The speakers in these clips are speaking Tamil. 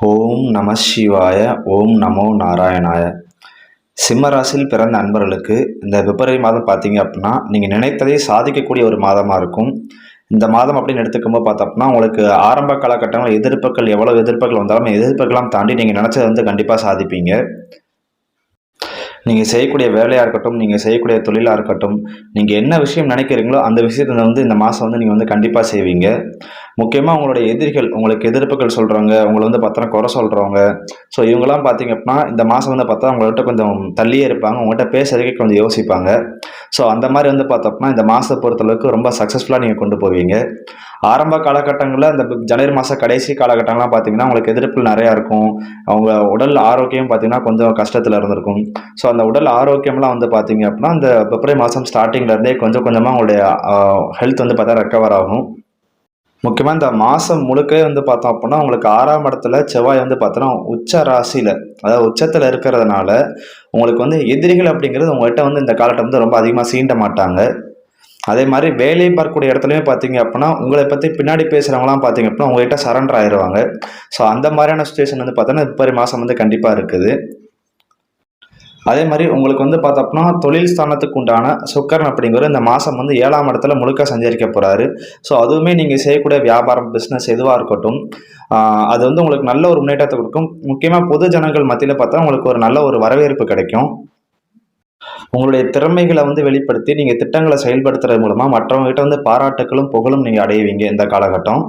ஓம் நம சிவாய. ஓம் நமோ நாராயணாய. சிம்ம ராசியில் பிறந்த அன்பர்களுக்கு இந்த பிப்ரவரி மாதம் பார்த்தீங்க அப்படின்னா, நீங்கள் நினைத்ததை சாதிக்கக்கூடிய ஒரு மாதமாக இருக்கும். இந்த மாதம் அப்படின்னு எடுத்துக்கும்போது பார்த்தோம்னா, உங்களுக்கு ஆரம்ப காலகட்டங்களில் எதிர்ப்புகள் எவ்வளோ எதிர்ப்புகள் வந்தாலும் எதிர்ப்புகள்லாம் தாண்டி நீங்கள் நினச்சதை வந்து கண்டிப்பாக சாதிப்பீங்க. நீங்கள் செய்யக்கூடிய வேலையாக இருக்கட்டும், நீங்கள் செய்யக்கூடிய தொழிலாக இருக்கட்டும், நீங்கள் என்ன விஷயம் நினைக்கிறீங்களோ அந்த விஷயத்தை வந்து இந்த மாதம் வந்து நீங்கள் வந்து கண்டிப்பாக செய்வீங்க. முக்கியமாக உங்களுடைய எதிரிகள், உங்களுக்கு எதிர்ப்புகள் சொல்கிறவங்க, உங்களை வந்து பார்த்தோன்னா குறை சொல்கிறவங்க, ஸோ இவங்கெல்லாம் பார்த்தீங்க அப்படின்னா இந்த மாதம் வந்து பார்த்தா உங்கள்கிட்ட கொஞ்சம் தள்ளியே இருப்பாங்க. உங்கள்கிட்ட பேசுறதுக்கே கொஞ்சம் யோசிப்பாங்க. ஸோ அந்த மாதிரி வந்து பார்த்தோம்னா இந்த மாதத்தை பொறுத்தளவுக்கு ரொம்ப சக்ஸஸ்ஃபுல்லாக நீங்கள் கொண்டு போவீங்க. ஆரம்ப காலகட்டங்களில் இந்த ஜனவரி மாதம் கடைசி காலகட்டங்கள்லாம் பார்த்தீங்கன்னா உங்களுக்கு எதிர்ப்புகள் நிறையா இருக்கும். அவங்க உடல் ஆரோக்கியம் பார்த்தீங்கன்னா கொஞ்சம் கஷ்டத்தில் இருந்திருக்கும். ஸோ அந்த உடல் ஆரோக்கியம்லாம் வந்து பார்த்தீங்க அப்படின்னா இந்த பிப்ரவரி மாதம் ஸ்டார்டிங்லேருந்தே கொஞ்சம் கொஞ்சமாக உங்களுடைய ஹெல்த் வந்து பார்த்தா ரெக்கவர் ஆகும். முக்கியமாக இந்த மாதம் முழுக்க வந்து பார்த்தோம் அப்படின்னா உங்களுக்கு 6ஆம் இடத்துல செவ்வாய் வந்து பார்த்தோன்னா உச்ச ராசியில், அதாவது உச்சத்தில் இருக்கிறதுனால உங்களுக்கு வந்து எதிரிகள் அப்படிங்கிறது உங்கள்கிட்ட வந்து இந்த காலகட்டம் வந்து ரொம்ப அதிகமாக சீண்ட மாட்டாங்க. அதே மாதிரி வேலை பார்க்கக்கூடிய இடத்துலையுமே பார்த்தீங்க அப்படின்னா உங்களை பற்றி பின்னாடி பேசுகிறவங்களாம் பார்த்தீங்க அப்படின்னா உங்கள்கிட்ட சரண்டர் ஆயிடுவாங்க. ஸோ அந்த மாதிரியான சுச்சுவேஷன் வந்து பார்த்தோன்னா பிப்ரவரி மாதம் வந்து கண்டிப்பாக இருக்குது. அதே மாதிரி உங்களுக்கு வந்து பார்த்தோம்னா தொழில் ஸ்தானத்துக்கு உண்டான சுக்கரன் அப்படிங்கிற இந்த மாதம் வந்து 7ஆம் இடத்துல முழுக்க சஞ்சரிக்க போகிறாரு. ஸோ அதுவுமே நீங்கள் செய்யக்கூடிய வியாபாரம், பிஸ்னஸ் எதுவாக இருக்கட்டும், அது வந்து உங்களுக்கு நல்ல ஒரு முன்னேற்றத்தை கொடுக்கும். முக்கியமாக பொது ஜனங்கள் மத்தியில் பார்த்தா உங்களுக்கு ஒரு நல்ல ஒரு வரவேற்பு கிடைக்கும். உங்களுடைய திறமைகளை வந்து வெளிப்படுத்தி நீங்கள் திட்டங்களை செயல்படுத்துறது மூலமாக மற்றவங்ககிட்ட வந்து பாராட்டுகளும் புகழும் நீங்கள் அடைவீங்க இந்த காலகட்டம்.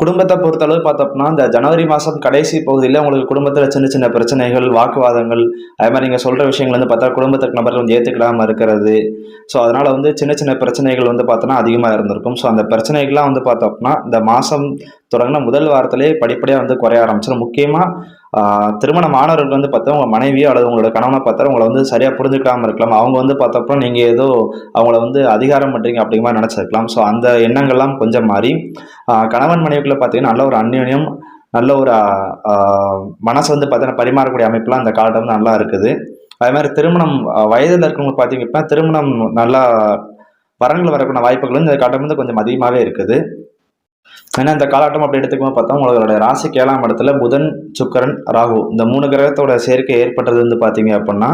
குடும்பத்தை பொறுத்தளவு பார்த்தோம்னா, இந்த ஜனவரி மாதம் கடைசி பகுதியில் உங்களுக்கு குடும்பத்தில் சின்ன சின்ன பிரச்சனைகள், வாக்குவாதங்கள், அதே மாதிரி நீங்கள் சொல்கிற விஷயங்கள் வந்து பார்த்தா குடும்பத்துக்கு நபர்கள் வந்து ஏற்றுக்கிடாமல் இருக்கிறது. ஸோ அதனால் வந்து சின்ன சின்ன பிரச்சனைகள் வந்து பார்த்தோன்னா அதிகமாக இருந்திருக்கும். ஸோ அந்த பிரச்சனைகள்லாம் வந்து பார்த்தோம்னா இந்த மாதம் தொடங்கின முதல் வாரத்திலேயே படிப்படியாக வந்து குறைய ஆரம்பிச்சிடும். முக்கியமாக திருமணமானவர்கள் வந்து பார்த்தா உங்கள் மனைவியோ அல்லது உங்களோட கணவனை பார்த்தா உங்களை வந்து சரியாக புரிஞ்சுக்காமல் இருக்கலாம். அவங்க வந்து பார்த்தப்போ நீங்கள் ஏதோ அவங்கள வந்து அதிகாரம் பண்ணுறீங்க அப்படிங்கிற மாதிரி நினச்சிருக்கலாம். ஸோ அந்த எண்ணங்கள்லாம் கொஞ்சம் மாறி கணவன் மனைவிக்குள்ளே பார்த்தீங்கன்னா நல்ல ஒரு அந்யோன்யம், நல்ல ஒரு மனசு வந்து பார்த்தீங்கன்னா பரிமாறக்கூடிய அமைப்புலாம் அந்த காலகட்டம் வந்து நல்லா இருக்குது. அதே மாதிரி திருமணம் வயதில் இருக்கவங்க பார்த்தீங்க அப்படின்னா திருமணம் நல்லா வரன்கள் வரக்கூடிய வாய்ப்புகள் வந்து இந்த காலகட்டம் வந்து கொஞ்சம் அதிகமாகவே இருக்குது. ஏன்னா இந்த காலகட்டம் அப்படி எடுத்துக்கும்போது பார்த்தா உங்களுடைய ராசிக்கு 7ஆம் இடத்துல புதன், சுக்கரன், ராகு இந்த 3 கிரகத்தோட சேர்க்கை ஏற்பட்டது வந்து பார்த்தீங்க அப்படின்னா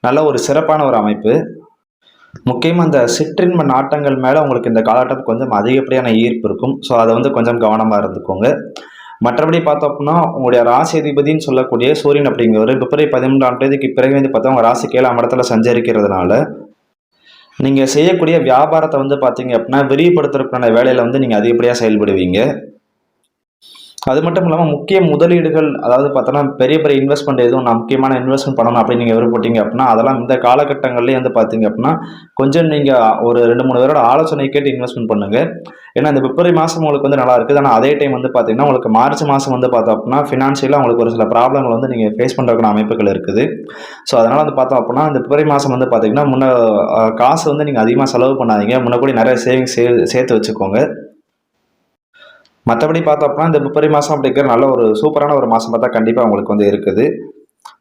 நல்ல ஒரு சிறப்பான ஒரு அமைப்பு. முக்கியமாக அந்த சிற்றின்ப நாட்டங்கள் மேலே உங்களுக்கு இந்த காலகட்டம் கொஞ்சம் அதிகப்படியான ஈர்ப்பு இருக்கும். ஸோ அதை வந்து கொஞ்சம் கவனமாக இருந்துக்கோங்க. மற்றபடி பார்த்தோம் அப்படின்னா உங்களுடைய ராசி அதிபதினு சொல்லக்கூடிய சூரியன் அப்படிங்கிறவர் பிப்ரவரி 13ஆம் தேதிக்கு பிறகு வந்து பார்த்தா உங்கள் ராசிக்கு 7ஆம் இடத்துல சஞ்சரிக்கிறதுனால நீங்கள் செய்யக்கூடிய வியாபாரத்தை வந்து பார்த்தீங்க அப்படின்னா விரிவுபடுத்துறதுக்கான வேலையில் வந்து நீங்கள் அதிகப்படியாக செயல்படுவீங்க. அது மட்டும் இல்லாமல் முக்கிய முதலீடுகள், அதாவது பார்த்தோன்னா பெரிய பெரிய இன்வெஸ்ட்மெண்ட் எதுவும் நான் முக்கியமான இன்வெஸ்ட்மெண்ட் பண்ணணும் அப்படின்னு நீங்கள் விருப்பப்பட்டீங்க அப்படின்னா அதெல்லாம் இந்த காலகட்டங்கள்லேயே வந்து பார்த்தீங்க அப்படின்னா கொஞ்சம் நீங்கள் ஒரு 2-3 பேரோட ஆலோசனை கேட்டு இன்வெஸ்ட்மெண்ட் பண்ணுங்கள். ஏன்னா இந்த பிப்ரவரி மாதம் உங்களுக்கு வந்து நல்லா இருக்குது. ஆனால் அதே டைம் வந்து பார்த்தீங்கன்னா உங்களுக்கு மார்ச் மாதம் வந்து பார்த்தோம் அப்படின்னா ஃபினான்ஷியலாக உங்களுக்கு ஒரு சில ப்ராப்ளங்கள் வந்து நீங்கள் ஃபேஸ் பண்ணுறதுக்கான அமைப்புகள் இருக்குது. ஸோ அதனால் வந்து பார்த்தோம் அப்படின்னா இந்த பிப்ரவரி மாதம் வந்து பார்த்தீங்கன்னா காசு வந்து நீங்கள் அதிகமாக செலவு பண்ணாதீங்க. முன்னக்கூடி நிறைய சேவிங்ஸ் சேர்த்து வச்சுக்கோங்க. மற்றபடி பார்த்தோம் அப்படின்னா இந்த பிப்ரவரி மாதம் அப்படிங்கிற நல்ல ஒரு சூப்பரான ஒரு மாதம் பார்த்தா கண்டிப்பாக உங்களுக்கு வந்து இருக்குது.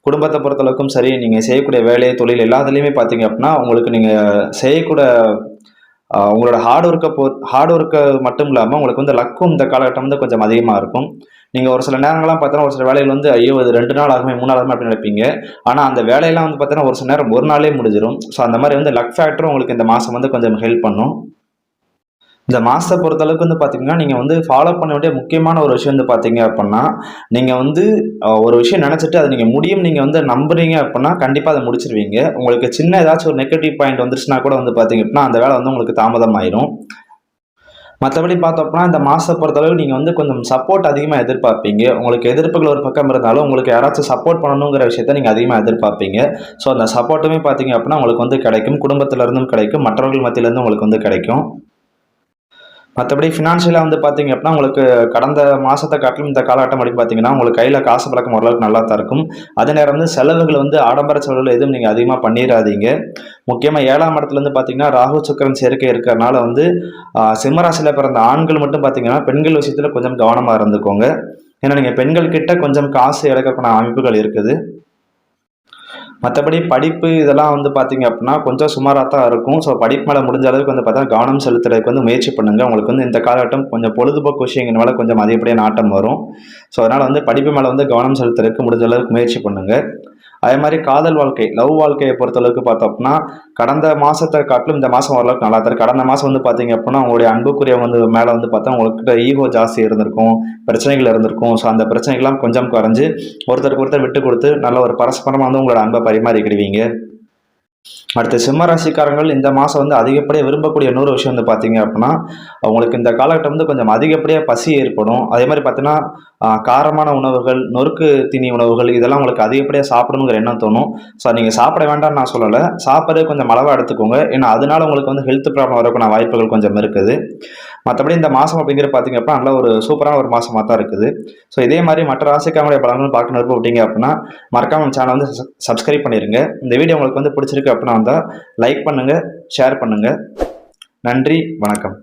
குடும்பத்தை பொறுத்தளவுக்கும் சரி, நீங்கள் செய்யக்கூடிய வேலை, தொழில் எல்லாத்துலேயுமே பார்த்தீங்க அப்படின்னா உங்களுக்கு நீங்கள் செய்யக்கூடிய உங்களோட ஹார்ட் ஒர்க்கை மட்டும் இல்லாமல் உங்களுக்கு வந்து லக்கும் இந்த காலகட்டம் வந்து கொஞ்சம் அதிகமாக இருக்கும். நீங்கள் ஒரு சில நேரங்கள்லாம் பார்த்தோன்னா ஒரு சில வேலைகள் வந்து ஐயோ இது 2 நாள் ஆகுமே 3 நாள் ஆகுமே அப்படின்னு நினைப்பீங்க. ஆனால் அந்த வேலையெல்லாம் வந்து பார்த்தீங்கன்னா ஒரு சில நேரம் ஒரு நாளே முடிஞ்சிடும். ஸோ அந்த மாதிரி வந்து லக் ஃபேக்டரும் உங்களுக்கு இந்த மாதம் வந்து கொஞ்சம் ஹெல்ப் பண்ணும். இந்த மாதத்தை பொறுத்தளவுக்கு வந்து பார்த்தீங்கன்னா நீங்கள் வந்து ஃபாலோ பண்ண வேண்டிய முக்கியமான ஒரு விஷயம் வந்து பார்த்தீங்க அப்படின்னா நீங்கள் வந்து ஒரு விஷயம் நினச்சிட்டு அதை நீங்கள் முடியும் நீங்கள் வந்து நம்புறீங்க அப்படின்னா கண்டிப்பாக அதை முடிச்சிருவீங்க. உங்களுக்கு சின்ன ஏதாச்சும் ஒரு நெகட்டிவ் பாயிண்ட் வந்துருச்சுன்னா கூட வந்து பார்த்தீங்க அப்படின்னா அந்த வேலை வந்து உங்களுக்கு தாமதம் ஆயிடும். மற்றபடி பார்த்தோம் அப்படின்னா இந்த மாதத்தை பொறுத்தளவு நீங்கள் வந்து கொஞ்சம் சப்போர்ட் அதிகமாக எதிர்பார்ப்பீங்க. உங்களுக்கு எதிர்ப்புகள் ஒரு பக்கம் இருந்தாலும் உங்களுக்கு யாராச்சும் சப்போர்ட் பண்ணணுங்கிற விஷயத்த நீங்கள் அதிகமாக எதிர்பார்ப்பீங்க. ஸோ அந்த சப்போர்ட்டுமே பார்த்தீங்க அப்படின்னா உங்களுக்கு வந்து கிடைக்கும். குடும்பத்திலேருந்தும் கிடைக்கும், மற்றவர்கள் மத்தியிலேருந்து உங்களுக்கு வந்து கிடைக்கும். மற்றபடி ஃபினான்ஷியலாக வந்து பார்த்தீங்க அப்படின்னா உங்களுக்கு கடந்த மாதத்தை காட்டிலும் இந்த காலகட்டம் அப்படின்னு பார்த்தீங்கன்னா உங்களுக்கு கையில் காசு பழக்கம் ஓரளவுக்கு நல்லா தான் இருக்கும். அதே நேரம் வந்து செலவுகள் வந்து ஆடம்பர செலவுகள் எதுவும் நீங்கள் அதிகமாக பண்ணிடாதீங்க. முக்கியமாக 7ஆம் இடத்துல வந்து பார்த்தீங்கன்னா ராகு சுக்கிரன் சேர்க்கை இருக்கிறனால வந்து சிம்மராசியில் பிறந்த ஆண்கள் மட்டும் பார்த்தீங்கன்னா பெண்கள் விஷயத்தில் கொஞ்சம் கவனமாக இருந்துக்கோங்க. ஏன்னா நீங்கள் பெண்கள் கிட்ட கொஞ்சம் காசு இழக்கக்கூடிய அமைப்புகள் இருக்குது. மற்றபடி படிப்பு இதெல்லாம் வந்து பார்த்தீங்க அப்படின்னா கொஞ்சம் சுமாராக தான் இருக்கும். ஸோ படிப்பு மேலே முடிஞ்ச அளவுக்கு வந்து பார்த்தா கவனம் செலுத்துறதுக்கு வந்து முயற்சி பண்ணுங்கள். உங்களுக்கு வந்து இந்த காலகட்டம் கொஞ்சம் பொழுதுபோக்கு விஷயங்கள் மேலே கொஞ்சம் அதிகப்படியாக நாட்டம் வரும். ஸோ அதனால் வந்து படிப்பு மேலே வந்து கவனம் செலுத்துறதுக்கு முடிஞ்ச அளவுக்கு முயற்சி பண்ணுங்கள். அதே மாதிரி காதல் வாழ்க்கை, லவ் வாழ்க்கையை பொறுத்தளவுக்கு பார்த்தோம் அப்படின்னா கடந்த மாதத்தை காட்டிலும் இந்த மாதம் ஓரளவுக்கு நல்லா தான். கடந்த மாதம் வந்து பார்த்தீங்க அப்படின்னா உங்களுடைய அன்புக்குரியவங்க வந்து மேலே வந்து பார்த்தா உங்கள்கிட்ட ஈகோ ஜாஸ்தி இருந்திருக்கும், பிரச்சனைகள் இருந்திருக்கும். ஸோ அந்த பிரச்சனைகள்லாம் கொஞ்சம் குறைஞ்சு ஒருத்தருக்கு ஒருத்தர் விட்டு கொடுத்து நல்ல ஒரு பரஸ்பரமாக வந்து உங்களோட அன்பை பரிமாறிக்கிடுவீங்க. அடுத்து சிம்ம ராசிக்காரங்கள் இந்த மாதம் வந்து அதிகப்படியாக விரும்பக்கூடிய இன்னொரு விஷயம் வந்து பார்த்தீங்க அப்படின்னா அவங்களுக்கு இந்த காலகட்டம் வந்து கொஞ்சம் அதிகப்படியாக பசி ஏற்படும். அதே மாதிரி பார்த்தீங்கன்னா காரமான உணவுகள், நொறுக்கு தீனி உணவுகள் இதெல்லாம் உங்களுக்கு அதிகப்படியாக சாப்பிடணுங்கிற எண்ணம் தோணும். ஸோ நீங்கள் சாப்பிட வேண்டாம்னு நான் சொல்லலை, சாப்பிட்றது கொஞ்சம் அளவாக எடுத்துக்கோங்க. ஏன்னா அதனால உங்களுக்கு வந்து ஹெல்த் ப்ராப்ளம் வரக்கூடிய வாய்ப்புகள் கொஞ்சம் இருக்குது. மற்றபடி இந்த மாதம் அப்படிங்கிற பார்த்தீங்க அப்படின்னா நல்ல ஒரு சூப்பரான ஒரு மாதமாக தான் இருக்குது. ஸோ இதே மாதிரி மற்ற ராசிக்காரங்களுடைய பலன்கள் பார்க்கணும் விருப்பப்பட்டீங்க அப்படின்னா மறக்காம சேனல் வந்து சப்ஸ்கிரைப் பண்ணிடுங்க. இந்த வீடியோ உங்களுக்கு வந்து பிடிச்சிருக்கு அப்படின்னா வந்தால் லைக் பண்ணுங்கள், ஷேர் பண்ணுங்கள். நன்றி, வணக்கம்.